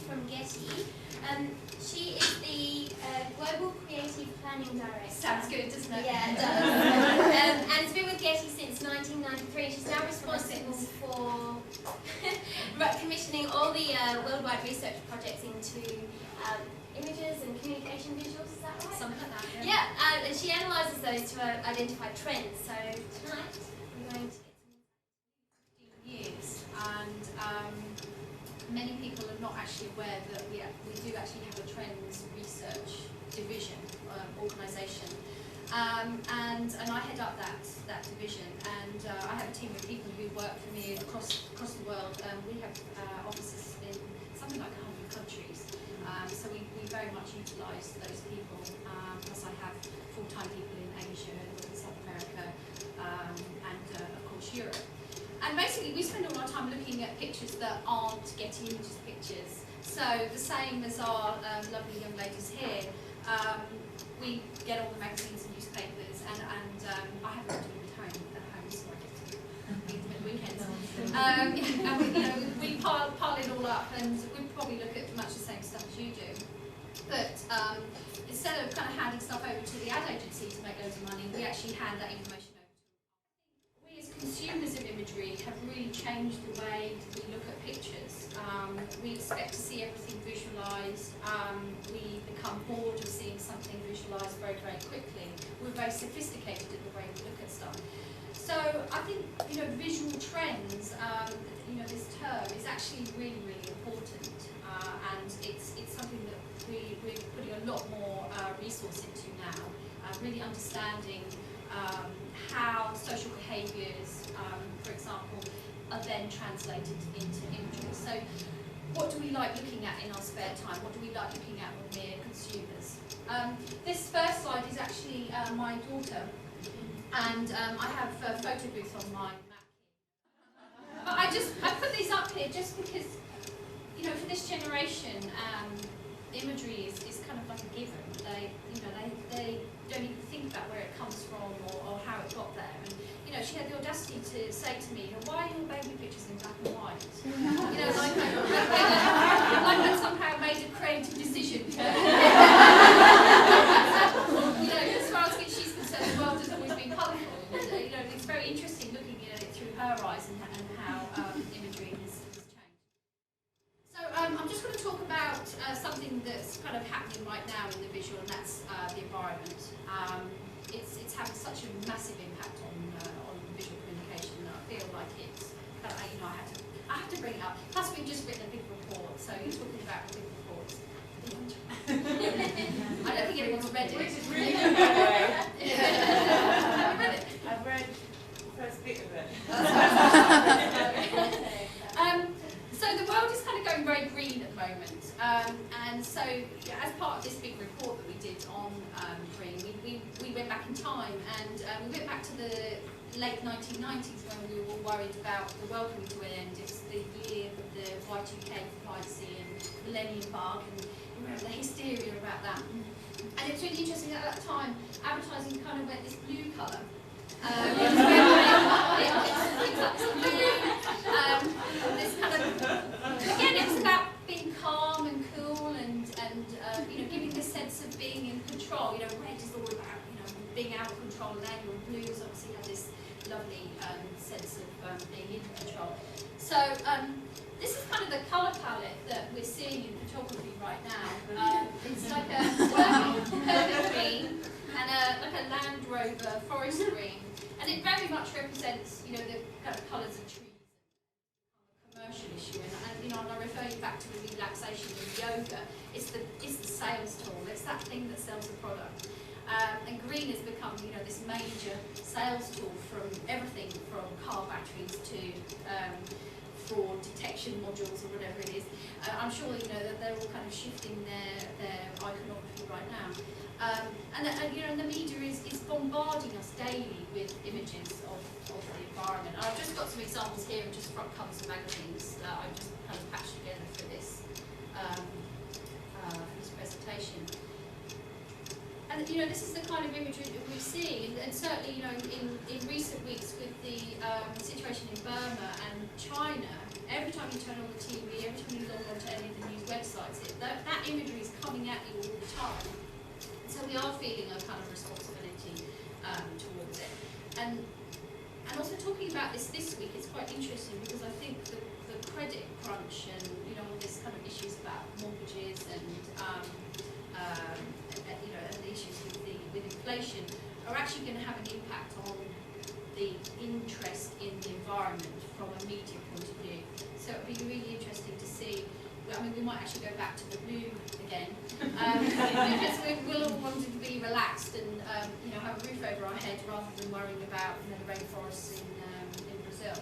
from Getty. She is the Global Creative Planning Director. Sounds good, doesn't it? Yeah, it does. And has been with Getty since 1993. She's now responsible for commissioning all the worldwide research projects into images and communication visuals. Is that right? Something like that. Yeah, and she analyses those to identify trends. So tonight we're going to get some years, and many people are not actually aware that we do actually have a trends research division, organisation, and I head up that division, and I have a team of people who work for me across the world. We have offices in something like 100 countries, so we very much utilise those people. Plus I have full-time people in Asia, in South America, and of course Europe. And basically we spend all our time looking at pictures that aren't Getty Images pictures. So the same as our lovely young ladies here, we get all the magazines and newspapers, and I have them delivered at home, so I get to read them at weekends. And we pile it all up, and we probably look at much the same stuff as you do. But instead of kind of handing stuff over to the ad agency to make loads of money, we actually hand that information over to them. We as consumers of imagery have really changed the way we look at pictures. We expect to see everything visualised. We become bored of seeing something visualised very, very quickly. We're very sophisticated in the way we look at stuff. So I think visual trends, this term is actually really, really important, and it's something that we're putting a lot more resource into now, really understanding how social behaviours, for example, are then translated into imagery. So what do we like looking at in our spare time? What do we like looking at when we're consumers? This first slide is actually my daughter, and I have a photo booth on my Mac here. But I put these up here just because, for this generation, imagery is kind of like a given. They don't even think about where it comes from or how it got there. And she had the audacity to say to me, why are your baby pictures in black and white? Like I somehow made a creative decision. As far as she's concerned, the world has always been colourful. It's very interesting looking at it through her eyes and how imagery has changed. So I'm just going to talk about something that's kind of happening right now in the visual, and that's the environment. It's having such a massive impact on visual communication that I feel like it's, I have to bring it up. Plus we've just written a big report, so you're talking about big reports. I don't think anyone's read it. Which is really good, by the way. Have you read it? I've read the first bit of it. So the world is kind of going very green at the moment, and so as part of this big report that we did on green, we went back in time, and we went back to the late 1990s when we were all worried about the world coming to an end. It was the year of the Y2K privacy and millennium bug, and the hysteria about that. And it's really interesting at that time, advertising kind of went this blue colour. It's blue, this kind of, again, it was about being calm and cool and giving this sense of being in control. Red is all about being out of control, and blues obviously have this lovely sense of being in control. So this is kind of the colour palette that we're seeing in photography right now. It's like a perfect green and like a Land Rover forest green, and it very much represents the kind of colours of trees. Commercial issue, and I refer you back to the relaxation of yoga. It's the sales tool. It's that thing that sells a product. And green has become, this major sales tool from everything from car batteries to fraud detection modules or whatever it is. I'm sure that they're all kind of shifting their iconography right now. And the media is bombarding us daily with images of the environment. And I've just got some examples here of just front covers of magazines that I've just kind of patched together for this presentation. And this is the kind of imagery that we see, and certainly in recent weeks with the situation in Burma and China, every time you turn on the TV, every time you log on to any of the news websites, that imagery is coming at you all the time. So we are feeling a kind of responsibility towards it. And also talking about this week, it's quite interesting because I think the credit crunch and all this kind of issues about mortgages and and the issues with inflation are actually going to have an impact on the interest in the environment from a media point of view. So it'll be really interesting to see. I mean, we might actually go back to the blue again, because we'll all want to be relaxed and have a roof over our head rather than worrying about the rainforests in Brazil.